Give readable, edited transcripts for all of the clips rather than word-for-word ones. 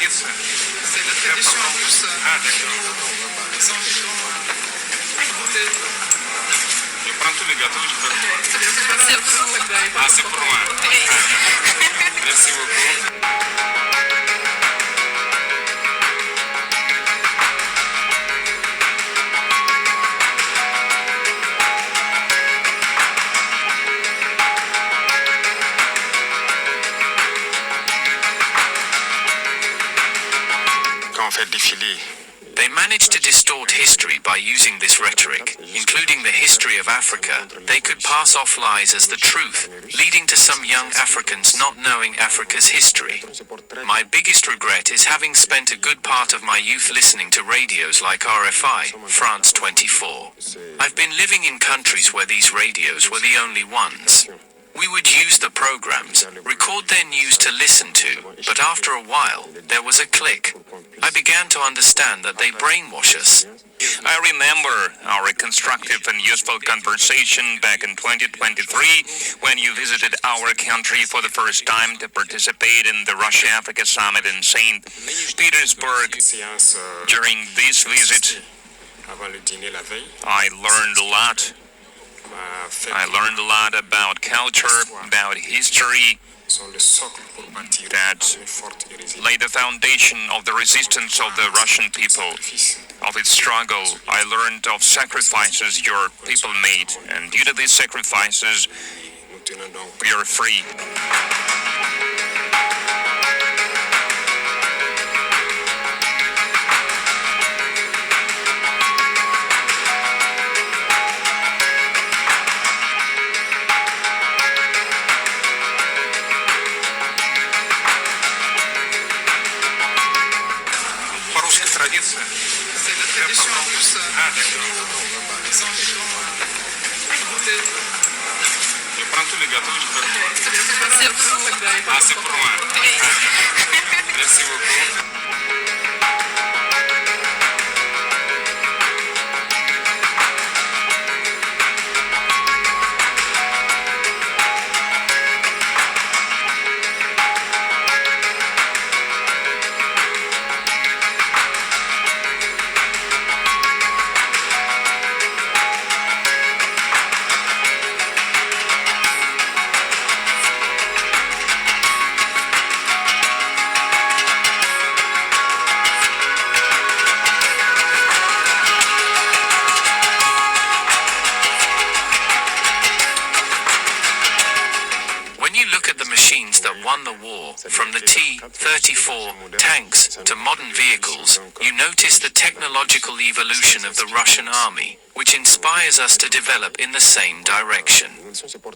C'est la tradition russe. Ah, d'accord. Les environs. Écoutez. Je prends tous les gâteaux, je peux. C'est pour vous. Ah, c'est pour moi. Merci beaucoup. Quand on fait le défilé, They managed to distort history by using this rhetoric, including the history of Africa. They could pass off lies as the truth, leading to some young Africans not knowing Africa's history. My biggest regret is having spent a good part of my youth listening to radios like RFI, France 24. I've been living in countries where these radios were the only ones. We would use the programs, record their news to listen to, but after a while, there was a click. I began to understand that they brainwash us. I remember our constructive and useful conversation back in 2023 when you visited our country for the first time to participate in the Russia-Africa Summit in St. Petersburg. During this visit, I learned a lot. I learned a lot about culture, about history, that laid the foundation of the resistance of the Russian people, of its struggle. I learned of sacrifices your people made, and due to these sacrifices, we are free. C'est la tradition russe. Ah, d'accord. Les environs. Écoutez. Je prends tous les gâteaux, je peux. C'est pour vous. Ah, c'est pour moi. Merci beaucoup. Won the war, from the T-34 tanks to modern vehicles, you notice the technological evolution of the Russian army, which inspires us to develop in the same direction.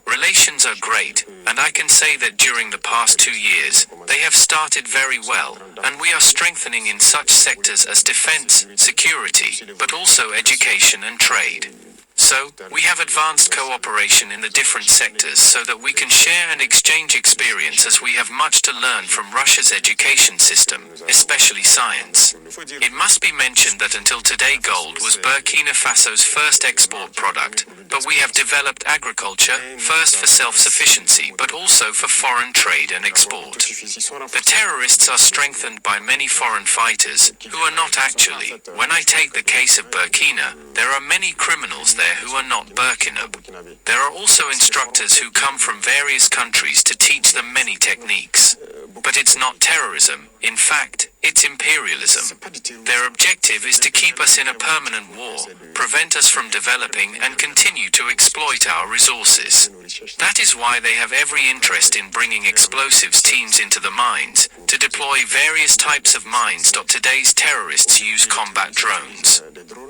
Relations are great, and I can say that during the past 2 years, they have started very well, and we are strengthening in such sectors as defense, security, but also education and trade. So, we have advanced cooperation in the different sectors so that we can share and exchange experience, as we have much to learn from Russia's education system, especially science. It must be mentioned that until today gold was Burkina Faso's first export product, but we have developed agriculture, first for self-sufficiency but also for foreign trade and export. The terrorists are strengthened by many foreign fighters, who are not actually. When I take the case of Burkina, there are many criminals there who are not Burkinab. There are also instructors who come from various countries to teach them many techniques. But it's not terrorism, in fact, it's imperialism. Their objective is to keep us in a permanent war, prevent us from developing and continue to exploit our resources. That is why they have every interest in bringing explosives teams into the mines, to deploy various types of mines. Today's terrorists use combat drones.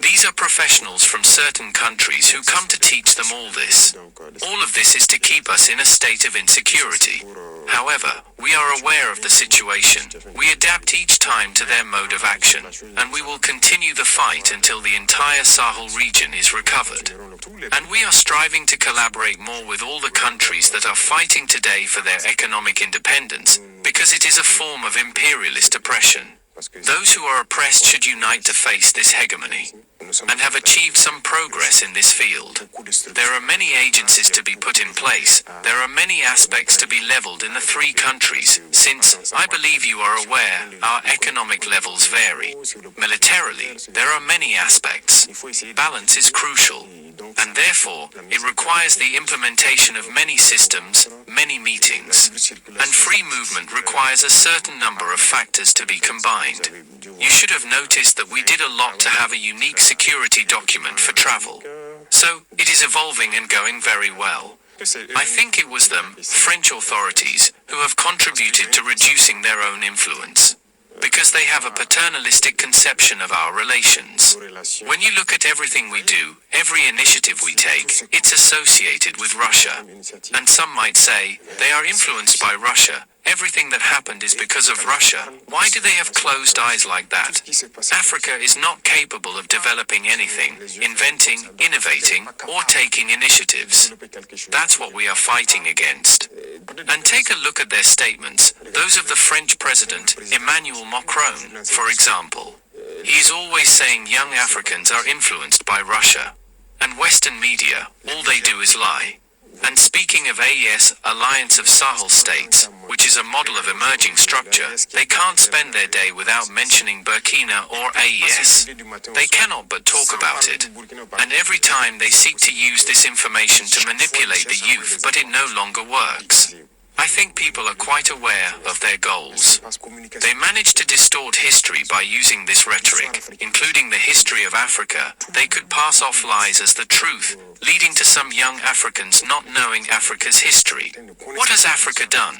These are professionals from certain countries who come to teach them all this. All of this is to keep us in a state of insecurity. However, we are aware of the situation. We adapt each time to their mode of action, and we will continue the fight until the entire Sahel region is recovered. And we are striving to collaborate more with all the countries that are fighting today for their economic independence, because it is a form of imperialist oppression. Those who are oppressed should unite to face this hegemony. and have achieved some progress in this field. There are many agencies to be put in place. There are many aspects to be leveled in the three countries, since, I believe you are aware, our economic levels vary. Militarily, there are many aspects. Balance is crucial, and therefore, it requires the implementation of many systems, many meetings. And free movement requires a certain number of factors to be combined. You should have noticed that we did a lot to have a unique security document for travel. So, it is evolving and going very well. I think it was them, French authorities, who have contributed to reducing their own influence. Because they have a paternalistic conception of our relations. When you look at everything we do, every initiative we take, it's associated with Russia. And some might say, they are influenced by Russia. Everything that happened is because of Russia. Why do they have closed eyes like that? Africa is not capable of developing anything, inventing, innovating, or taking initiatives. That's what we are fighting against. And take a look at their statements, those of the French President, Emmanuel Macron, for example. He is always saying young Africans are influenced by Russia. And Western media, all they do is lie. And speaking of AES, Alliance of Sahel States, which is a model of emerging structure, they can't spend their day without mentioning Burkina or AES. They cannot but talk about it. And every time they seek to use this information to manipulate the youth, but it no longer works. I think people are quite aware of their goals. They manage to distort history by using this rhetoric, including the history of Africa. They could pass off lies as the truth, leading to some young Africans not knowing Africa's history. What has Africa done?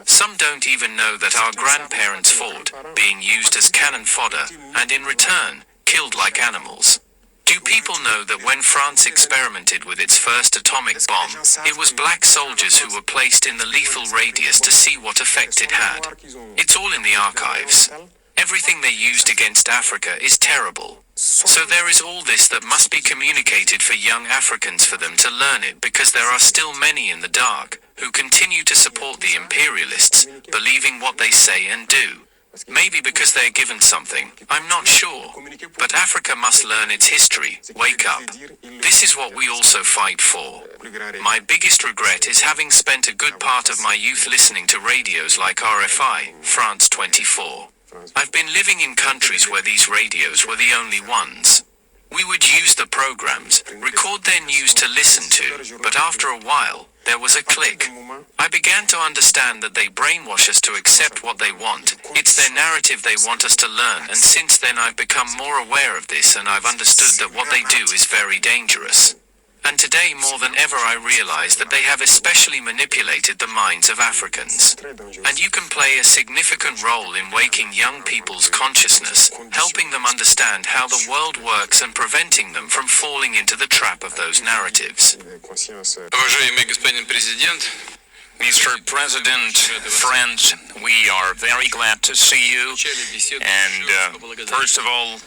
Some don't even know that our grandparents fought, being used as cannon fodder, and in return, killed like animals. Do people know that when France experimented with its first atomic bomb, it was black soldiers who were placed in the lethal radius to see what effect it had? It's all in the archives. Everything they used against Africa is terrible. So there is all this that must be communicated for young Africans for them to learn it, because there are still many in the dark who continue to support the imperialists, believing what they say and do. Maybe because they're given something, I'm not sure. But Africa must learn its history, wake up. This is what we also fight for. My biggest regret is having spent a good part of my youth listening to radios like RFI, France 24. I've been living in countries where these radios were the only ones. We would use the programs, record their news to listen to, but after a while, there was a click. I began to understand that they brainwash us to accept what they want. It's their narrative they want us to learn, and since then I've become more aware of this, and I've understood that what they do is very dangerous. And today more than ever I realize that they have especially manipulated the minds of Africans. And you can play a significant role in waking young people's consciousness, helping them understand how the world works and preventing them from falling into the trap of those narratives. Уважаемый господин президент, Mr. President, friends, we are very glad to see you. And first of all,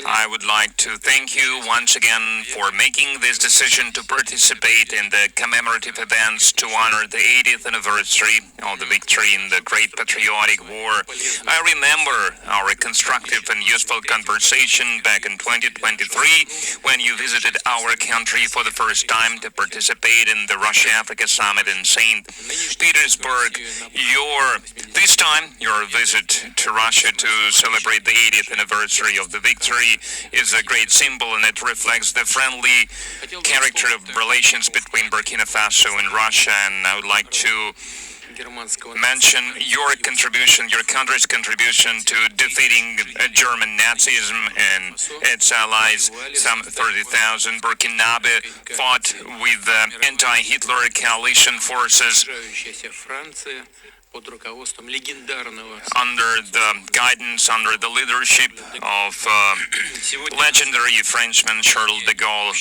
I would like to thank you once again for making this decision to participate in the commemorative events to honor the 80th anniversary of the victory in the Great Patriotic War. I remember our constructive and useful conversation back in 2023 when you visited our country for the first time to participate in the Russia-Africa Summit in St. Petersburg. This time, your visit to Russia to celebrate the 80th anniversary of the victory is a great symbol, and it reflects the friendly character of relations between Burkina Faso and Russia. And I would like to mention your contribution, your country's contribution to defeating German Nazism and its allies. Some 30,000 Burkinabe fought with the anti-Hitler coalition forces under the guidance, under the leadership of legendary Frenchman Charles de Gaulle.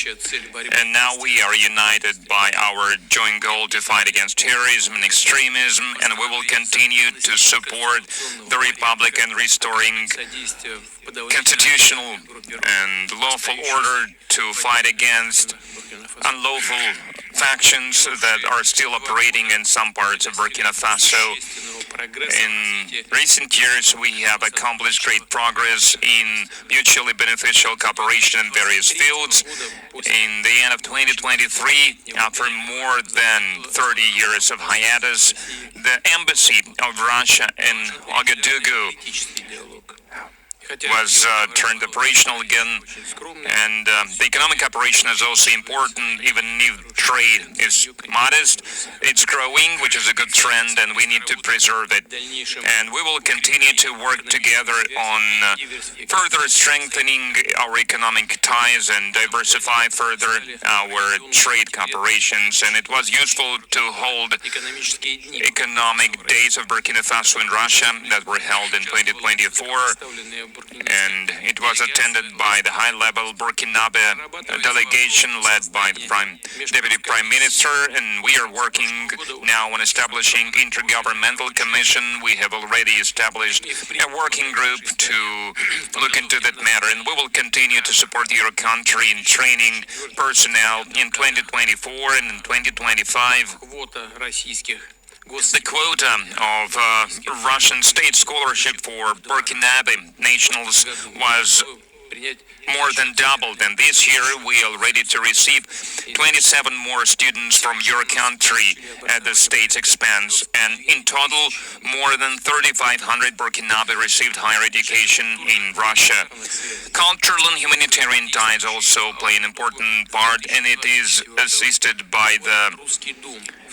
And now we are united by our joint goal to fight against terrorism and extremism, and we will continue to support the Republic and restoring constitutional and lawful order to fight against unlawful factions that are still operating in some parts of Burkina Faso. In recent years, we have accomplished great progress in mutually beneficial cooperation in various fields. In the end of 2023, after more than 30 years of hiatus, the embassy of Russia in Ouagadougou was turned operational again, and the economic operation is also important, even if trade is modest. It's growing, which is a good trend, and we need to preserve it. And we will continue to work together on further strengthening our economic ties and diversify further our trade cooperations. And it was useful to hold economic days of Burkina Faso in Russia that were held in 2024. And it was attended by the high-level Burkinabe delegation led by the Deputy Prime Minister, and we are working now on establishing intergovernmental commission. We have already established a working group to look into that matter, and we will continue to support your country in training personnel in 2024 and in 2025. The quota of Russian state scholarship for Burkinabe nationals was more than doubled, and this year we are ready to receive 27 more students from your country at the state's expense, and in total more than 3,500 Burkinabe received higher education in Russia. Cultural and humanitarian ties also play an important part, and it is assisted by the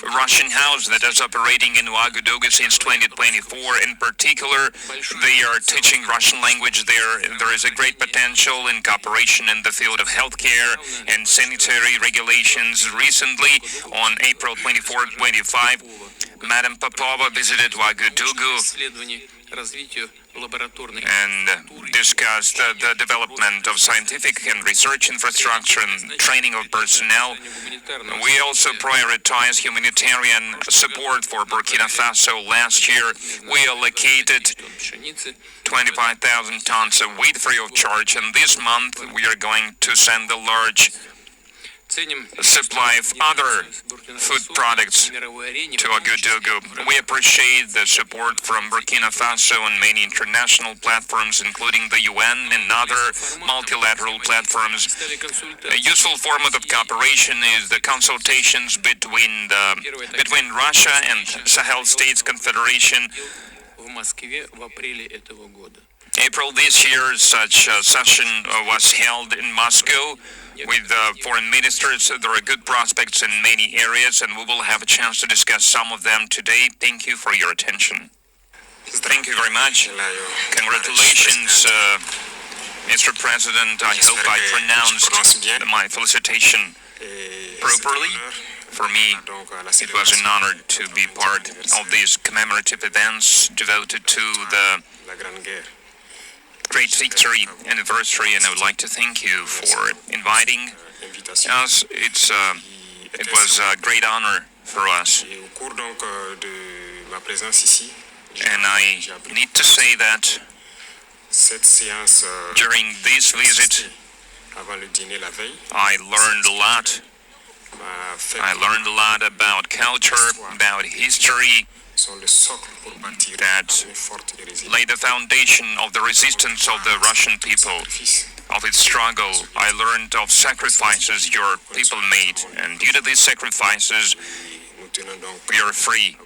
Russian house that is operating in Ouagadougou since 2024. In particular, they are teaching Russian language there. There is a great potential in cooperation in the field of healthcare and sanitary regulations. Recently, on April 24-25, Madam Popova visited Ouagadougou and discussed the development of scientific and research infrastructure and training of personnel. We also prioritize humanitarian support for Burkina Faso. Last year, we allocated 25,000 tons of wheat free of charge, and this month we are going to send a large supply of other food products to Ouagadougou. We appreciate the support from Burkina Faso and many international platforms, including the UN and other multilateral platforms. A useful format of cooperation is the consultations between Russia and Sahel States Confederation. April this year, such a session was held in Moscow with foreign ministers. There are good prospects in many areas, and we will have a chance to discuss some of them today. Thank you for your attention. Thank you very much. Congratulations, Mr. President. I hope I pronounced my felicitation properly. For me, it was an honor to be part of these commemorative events devoted to the great victory anniversary, and I would like to thank you for inviting us. It was a great honor for us. And I need to say that during this visit, I learned a lot. I learned a lot about culture, about history, that laid the foundation of the resistance of the Russian people, of its struggle. I learned of sacrifices your people made, and due to these sacrifices, we are free.